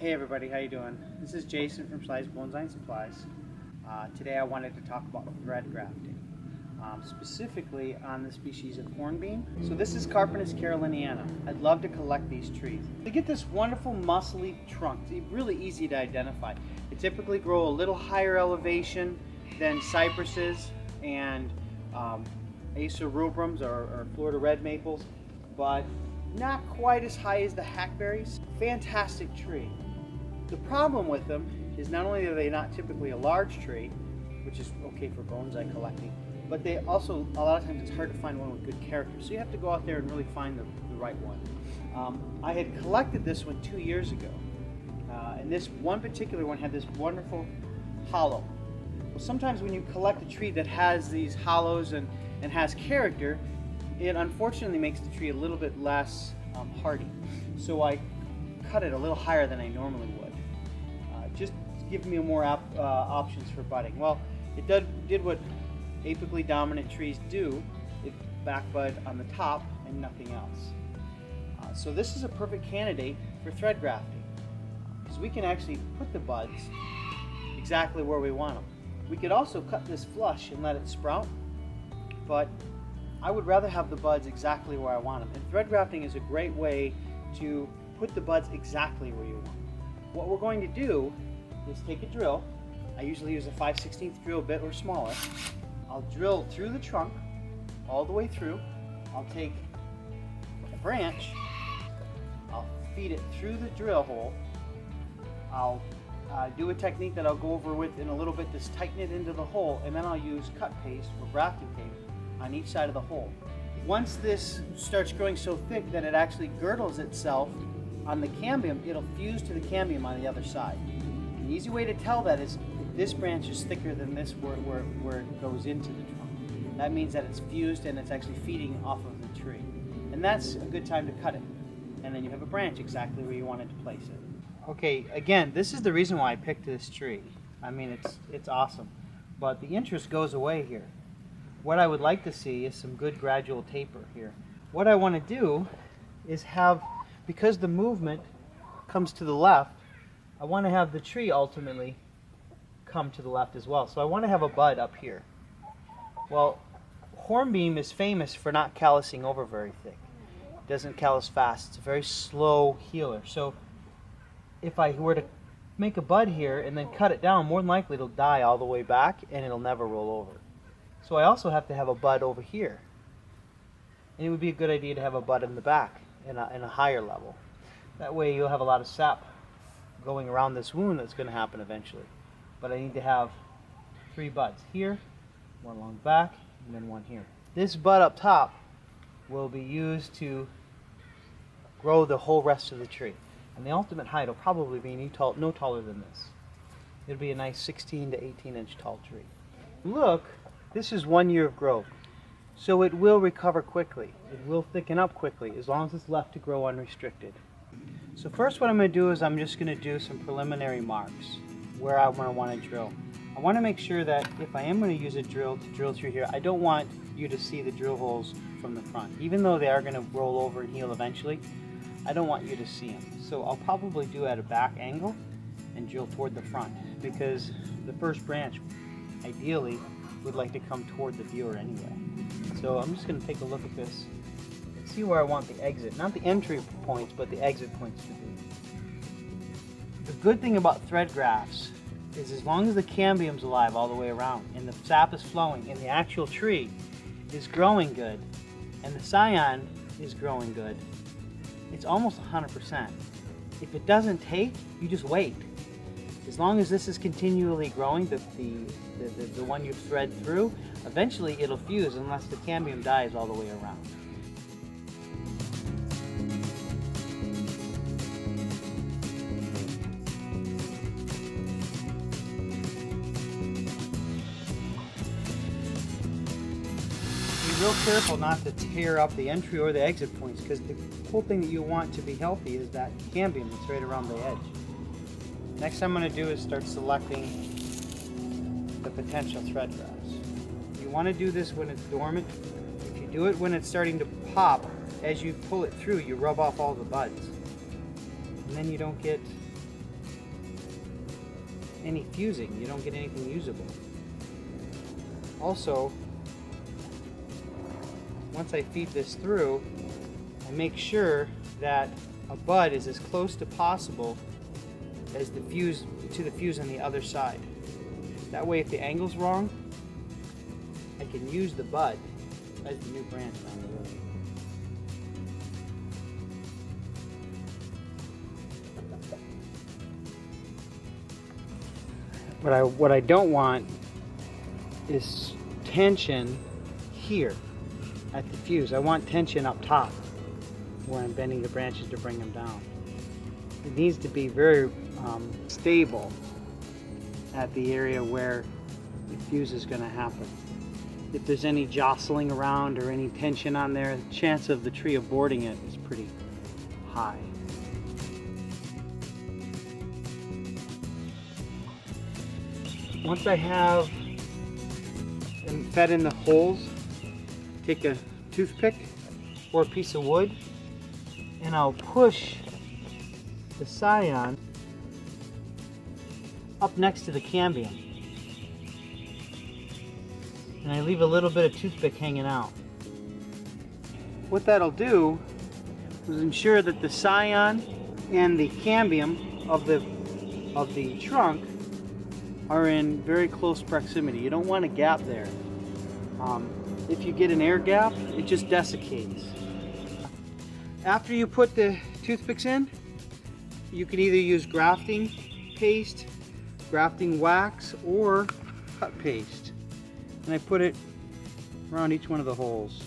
Hey everybody, how you doing? This is Jason from SCHLEY'S Bonsai and Supplies. Today I wanted to talk about thread grafting, specifically on the species of hornbeam. So this is Carpinus caroliniana. I'd love to collect these trees. They get this wonderful muscly trunk. It's really easy to identify. They typically grow a little higher elevation than cypresses and Acer rubrums or Florida red maples, but not quite as high as the hackberries. Fantastic tree. The problem with them is not only are they not typically a large tree, which is okay for bonsai collecting, but they also, a lot of times it's hard to find one with good character. So you have to go out there and really find the right one. I had collected this one 2 years ago, and this one particular one had this wonderful hollow. Well, sometimes when you collect a tree that has these hollows and has character, it unfortunately makes the tree a little bit less hardy. So I cut it a little higher than I normally would. Just give me more options for budding. Well, it did what apically dominant trees do. It backbud on the top and nothing else. So this is a perfect candidate for thread grafting, because we can actually put the buds exactly where we want them. We could also cut this flush and let it sprout, but I would rather have the buds exactly where I want them. And thread grafting is a great way to put the buds exactly where you want them. What we're going to do is take a drill. I usually use a 5/16 drill bit or smaller. I'll drill through the trunk all the way through. I'll take a branch, I'll feed it through the drill hole. I'll do a technique that I'll go over with in a little bit to tighten it into the hole, and then I'll use cut paste or grafting tape on each side of the hole. Once this starts growing so thick that it actually girdles itself on the cambium, it'll fuse to the cambium on the other side. An easy way to tell that is if this branch is thicker than this where it goes into the trunk. That means that it's fused and it's actually feeding off of the tree. And that's a good time to cut it. And then you have a branch exactly where you wanted to place it. Okay, again, this is the reason why I picked this tree. I mean, it's awesome. But the interest goes away here. What I would like to see is some good gradual taper here. What I want to do is have, because the movement comes to the left, I want to have the tree ultimately come to the left as well. So I want to have a bud up here. Well, hornbeam is famous for not callousing over very thick. It doesn't callus fast. It's a very slow healer. So if I were to make a bud here and then cut it down, more than likely it'll die all the way back and it'll never roll over. So I also have to have a bud over here. And it would be a good idea to have a bud in the back in a higher level. That way you'll have a lot of sap going around this wound that's going to happen eventually. But I need to have 3 buds here, one along the back, and then one here. This bud up top will be used to grow the whole rest of the tree. And the ultimate height will probably be no taller than this. It'll be a nice 16 to 18 inch tall tree. Look, this is 1 year of growth. So it will recover quickly. It will thicken up quickly as long as it's left to grow unrestricted. So first what I'm going to do is I'm just going to do some preliminary marks where I'm going to want to drill. I want to make sure that if I am going to use a drill to drill through here, I don't want you to see the drill holes from the front. Even though they are going to roll over and heal eventually, I don't want you to see them. So I'll probably do at a back angle and drill toward the front, because the first branch ideally would like to come toward the viewer anyway. So I'm just going to take a look at this and see where I want the exit, not the entry points, but the exit points to be. The good thing about thread grafts is as long as the cambium's alive all the way around and the sap is flowing and the actual tree is growing good and the scion is growing good, it's almost 100%. If it doesn't take, you just wait. As long as this is continually growing, the one you've thread through, eventually it'll fuse unless the cambium dies all the way around. Be real careful not to tear up the entry or the exit points, because the whole thing that you want to be healthy is that cambium that's right around the edge. Next I'm going to do is start selecting the potential thread grafts. You want to do this when it's dormant. If you do it when it's starting to pop, as you pull it through, you rub off all the buds. And then you don't get any fusing. You don't get anything usable. Also, once I feed this through, I make sure that a bud is as close to possible as the fuse to the fuse on the other side. That way, if the angle's wrong, I can use the bud as the new branch down the road. What I don't want is tension here at the fuse. I want tension up top where I'm bending the branches to bring them down. It needs to be very stable at the area where the fuse is going to happen. If there's any jostling around or any tension on there, the chance of the tree aborting it is pretty high. Once I have them fed in the holes, take a toothpick or a piece of wood and I'll push the scion up next to the cambium. And I leave a little bit of toothpick hanging out. What that'll do is ensure that the scion and the cambium of the trunk are in very close proximity. You don't want a gap there. If you get an air gap, it just desiccates. After you put the toothpicks in, you can either use grafting paste, grafting wax, or cut paste. And I put it around each one of the holes.